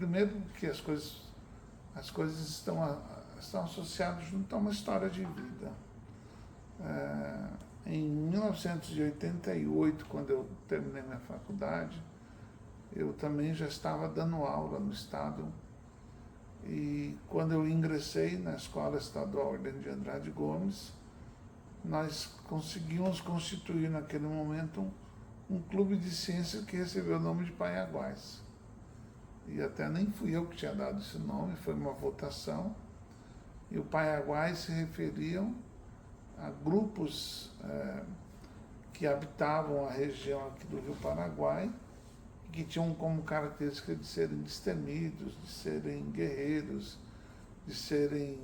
primeiro que as coisas estão associadas junto a uma história de vida. Em 1988, quando eu terminei minha faculdade, eu também já estava dando aula no Estado. E quando eu ingressei na Escola Estadual Arlindo de Andrade Gomes, nós conseguimos constituir naquele momento um clube de ciência que recebeu o nome de Paiaguás. E até nem fui eu que tinha dado esse nome, foi uma votação. E o Paiaguás se referiam a grupos que habitavam a região aqui do Rio Paraguai, que tinham como característica de serem destemidos, de serem guerreiros, de serem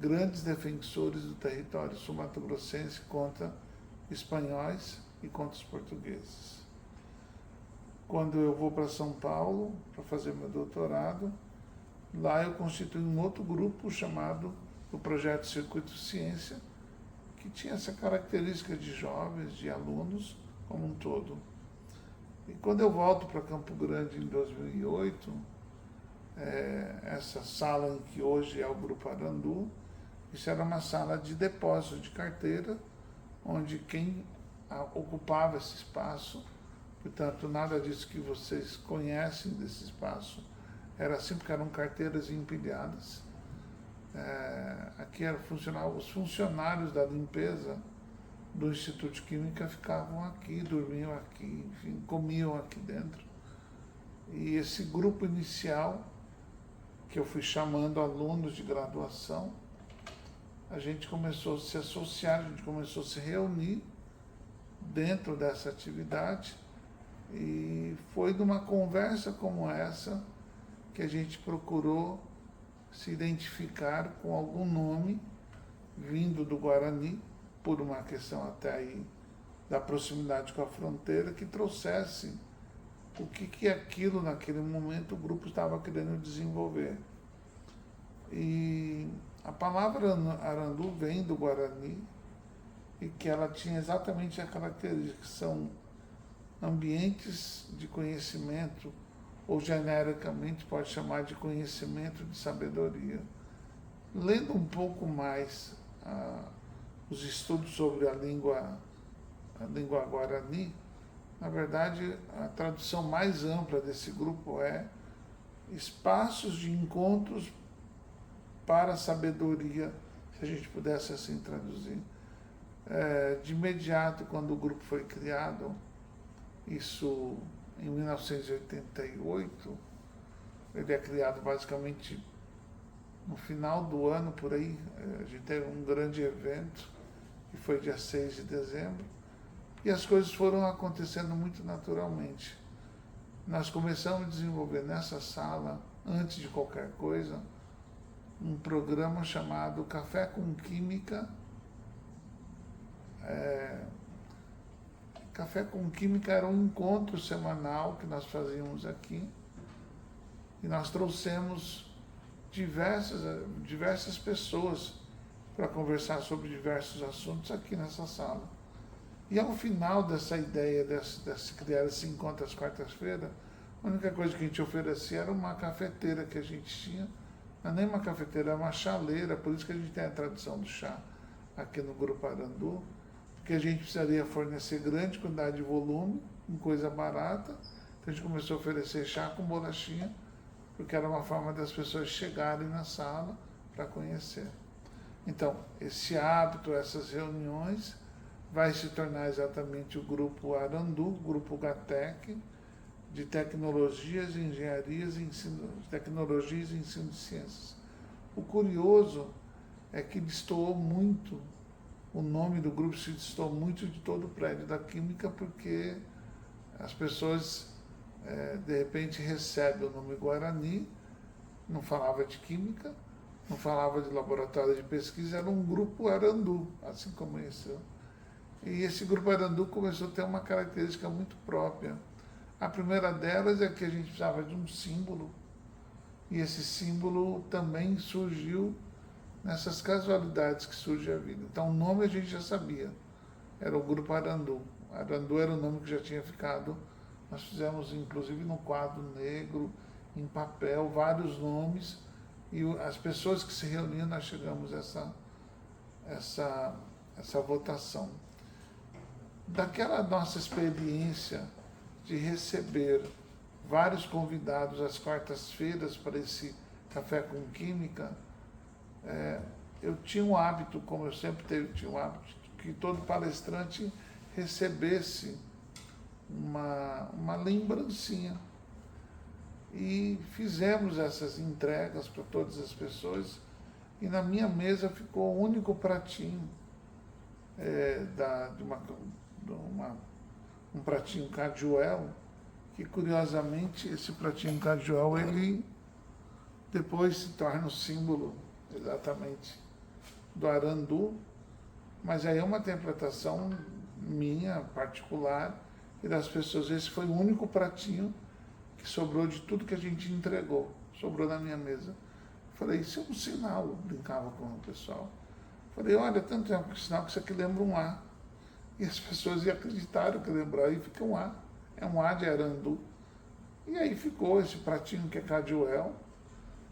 grandes defensores do território sul-mato-grossense contra espanhóis e contra os portugueses. Quando eu vou para São Paulo para fazer meu doutorado, lá eu constituí um outro grupo chamado o Projeto Circuito Ciência, que tinha essa característica de jovens, de alunos como um todo. E quando eu volto para Campo Grande em 2008, essa sala em que hoje é o Grupo Arandu, isso era uma sala de depósito de carteira, onde quem ocupava esse espaço, portanto, nada disso que vocês conhecem desse espaço, era assim porque eram carteiras empilhadas. Aqui os funcionários da limpeza do Instituto de Química ficavam aqui, dormiam aqui, enfim, comiam aqui dentro. E esse grupo inicial, que eu fui chamando alunos de graduação, a gente começou a se associar, a gente começou a se reunir dentro dessa atividade, e foi numa conversa como essa que a gente procurou se identificar com algum nome vindo do Guarani, por uma questão até aí da proximidade com a fronteira, que trouxesse o que aquilo naquele momento o grupo estava querendo desenvolver. E a palavra Arandu vem do Guarani, e que ela tinha exatamente a característica que são ambientes de conhecimento, ou genericamente pode chamar de conhecimento de sabedoria. Lendo um pouco mais os estudos sobre a língua Guarani, na verdade, a tradução mais ampla desse grupo é espaços de encontros para a sabedoria, se a gente pudesse assim traduzir. De imediato, quando o grupo foi criado, isso em 1988, ele é criado basicamente no final do ano, por aí, a gente teve um grande evento, que foi dia 6 de dezembro, e as coisas foram acontecendo muito naturalmente. Nós começamos a desenvolver nessa sala, antes de qualquer coisa, um programa chamado Café com Química. Café com Química era um encontro semanal que nós fazíamos aqui, e nós trouxemos diversas pessoas para conversar sobre diversos assuntos aqui nessa sala. E ao final dessa ideia de criar esse encontro às quartas-feiras, a única coisa que a gente oferecia era uma cafeteira que a gente tinha, não é nem uma cafeteira, é uma chaleira, por isso que a gente tem a tradição do chá aqui no Grupo Arandu, porque a gente precisaria fornecer grande quantidade de volume, em coisa barata, então a gente começou a oferecer chá com bolachinha, porque era uma forma das pessoas chegarem na sala para conhecer. Então, esse hábito, essas reuniões, vai se tornar exatamente o Grupo Arandu, o Grupo GATEC, de tecnologias, engenharias, tecnologias e ensino de ciências. O curioso é que destoou muito, o nome do grupo se destoou muito de todo o prédio da Química, porque as pessoas, de repente, recebem o nome Guarani, não falava de Química, não falava de laboratório de pesquisa, era um Grupo Arandu, assim como esse. E esse Grupo Arandu começou a ter uma característica muito própria. A primeira delas é que a gente precisava de um símbolo, e esse símbolo também surgiu nessas casualidades que surge a vida. Então o nome a gente já sabia, era o Grupo Arandu. Arandu era o nome que já tinha ficado, nós fizemos inclusive no quadro negro, em papel vários nomes e as pessoas que se reuniam, nós chegamos a essa votação. Daquela nossa experiência de receber vários convidados às quartas-feiras para esse café com química, eu tinha um hábito, como eu sempre tinha um hábito, que todo palestrante recebesse uma lembrancinha. E fizemos essas entregas para todas as pessoas, e na minha mesa ficou o único pratinho, um pratinho Cajuel, que curiosamente esse pratinho Cajuel, ele depois se torna o símbolo exatamente do Arandu, mas aí é uma interpretação minha, particular, e das pessoas. Esse foi o único pratinho que sobrou de tudo que a gente entregou, sobrou na minha mesa. Falei, isso é um sinal, eu brincava com o pessoal. Falei, olha, tanto é um sinal que isso aqui lembra um A. E as pessoas acreditaram que lembrava, e fica um A. É um A de Arandu. E aí ficou esse pratinho que é Cajuel,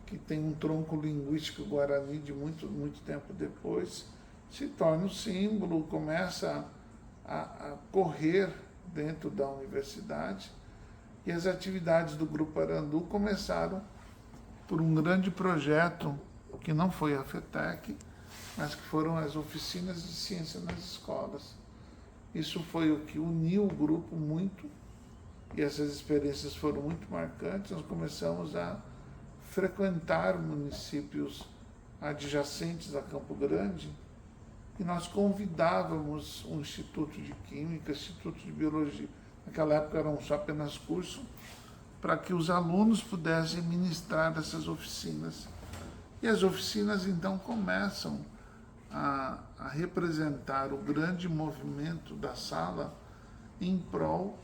que tem um tronco linguístico guarani de muito, muito tempo depois, se torna um símbolo, começa a correr dentro da universidade, e as atividades do Grupo Arandu começaram por um grande projeto, que não foi a FETEC, mas que foram as oficinas de ciência nas escolas. Isso foi o que uniu o grupo muito, e essas experiências foram muito marcantes. Nós começamos a frequentar municípios adjacentes a Campo Grande, e nós convidávamos o Instituto de Química, Instituto de Biologia, naquela época eram só apenas curso, para que os alunos pudessem ministrar essas oficinas. E as oficinas então começam a representar o grande movimento da sala em prol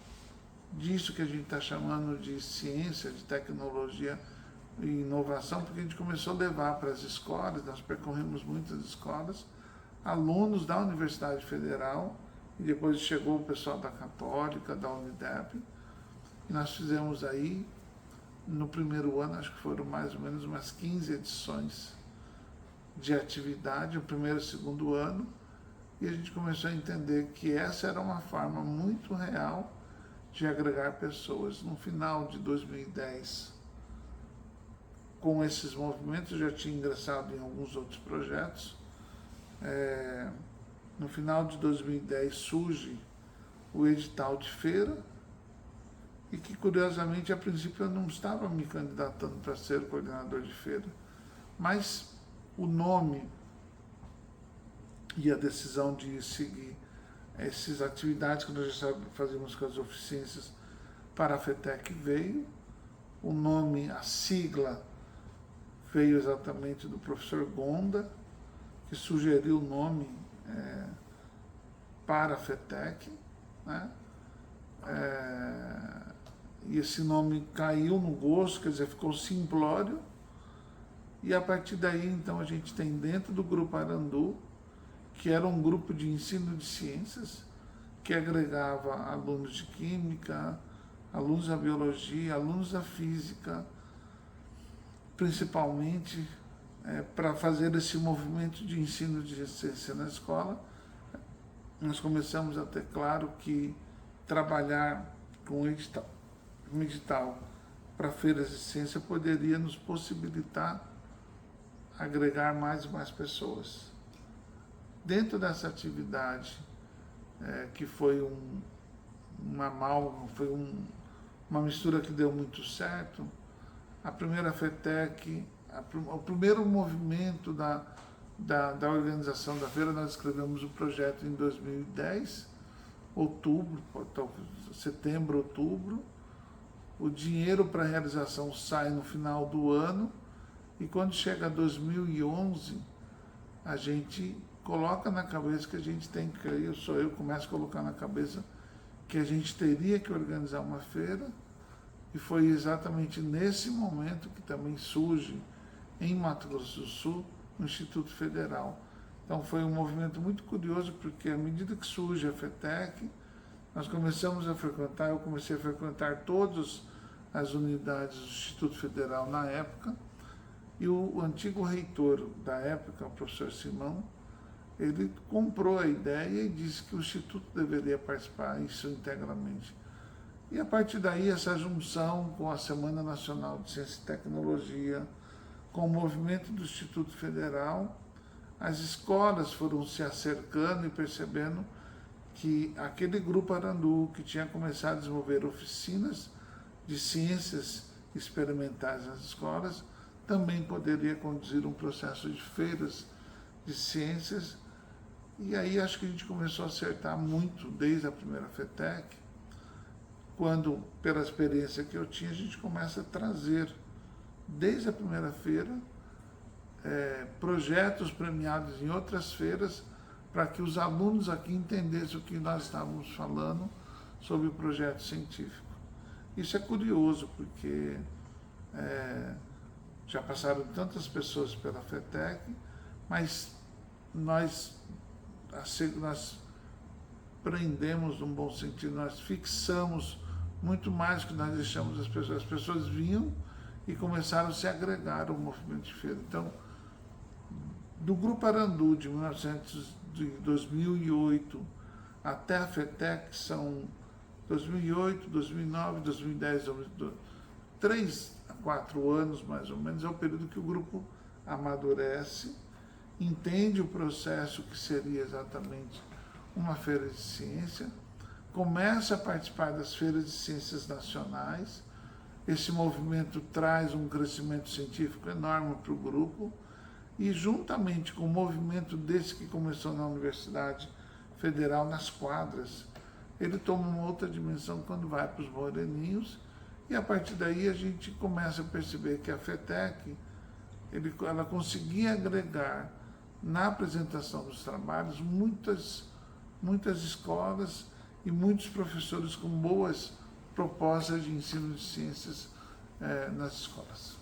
disso que a gente está chamando de ciência, de tecnologia e inovação, porque a gente começou a levar para as escolas, nós percorremos muitas escolas, alunos da Universidade Federal, e depois chegou o pessoal da Católica, da Unidep, e nós fizemos aí, no primeiro ano, acho que foram mais ou menos umas 15 edições de atividade, o primeiro e o segundo ano, e a gente começou a entender que essa era uma forma muito real de agregar pessoas. No final de 2010, com esses movimentos, eu já tinha ingressado em alguns outros projetos. No final de 2010 surge o edital de feira, e que curiosamente a princípio eu não estava me candidatando para ser coordenador de feira, mas o nome e a decisão de seguir essas atividades que nós já fazíamos com as oficinas para a FETEC veio, o nome, a sigla veio exatamente do professor Gonda, que sugeriu o nome para a FETEC, né? E esse nome caiu no gosto, quer dizer, ficou simplório, e a partir daí então a gente tem dentro do Grupo Arandu, que era um grupo de ensino de ciências, que agregava alunos de química, alunos da biologia, alunos da física, principalmente para fazer esse movimento de ensino de ciência na escola. Nós começamos a ter claro que trabalhar com um edital para feiras de ciência poderia nos possibilitar agregar mais e mais pessoas. Dentro dessa atividade, que foi uma mistura que deu muito certo, a primeira FETEC, o primeiro movimento da organização da feira, nós escrevemos o projeto em 2010, outubro, setembro, outubro. O dinheiro para a realização sai no final do ano, e quando chega 2011, a gente coloca na cabeça que a gente tem que, eu começo a colocar na cabeça que a gente teria que organizar uma feira, e foi exatamente nesse momento que também surge, em Mato Grosso do Sul, o Instituto Federal. Então foi um movimento muito curioso, porque à medida que surge a FETEC, nós começamos a frequentar, eu comecei a frequentar todos as unidades do Instituto Federal na época, e o antigo reitor da época, o professor Simão, ele comprou a ideia e disse que o Instituto deveria participar isso integralmente. E a partir daí, essa junção com a Semana Nacional de Ciência e Tecnologia, com o movimento do Instituto Federal, as escolas foram se acercando e percebendo que aquele grupo Arandu, que tinha começado a desenvolver oficinas de ciências experimentais nas escolas, também poderia conduzir um processo de feiras de ciências. E aí acho que a gente começou a acertar muito desde a primeira FETEC, quando, pela experiência que eu tinha, a gente começa a trazer, desde a primeira feira, projetos premiados em outras feiras, para que os alunos aqui entendessem o que nós estávamos falando sobre o projeto científico. Isso é curioso, porque já passaram tantas pessoas pela FETEC, mas nós prendemos, num bom sentido, nós fixamos muito mais do que nós deixamos as pessoas. As pessoas vinham e começaram a se agregar ao movimento de feira. Então, do Grupo Arandu, de 2008 até a FETEC, são 2008, 2009, 2010, 3 a 4 anos, mais ou menos, é o período que o grupo amadurece, entende o processo que seria exatamente uma feira de ciência, começa a participar das feiras de ciências nacionais. Esse movimento traz um crescimento científico enorme para o grupo, e juntamente com o movimento desse que começou na Universidade Federal, nas quadras, ele toma uma outra dimensão quando vai para os moreninhos, e a partir daí a gente começa a perceber que a FETEC, ela conseguia agregar na apresentação dos trabalhos muitas escolas e muitos professores com boas propostas de ensino de ciências nas escolas.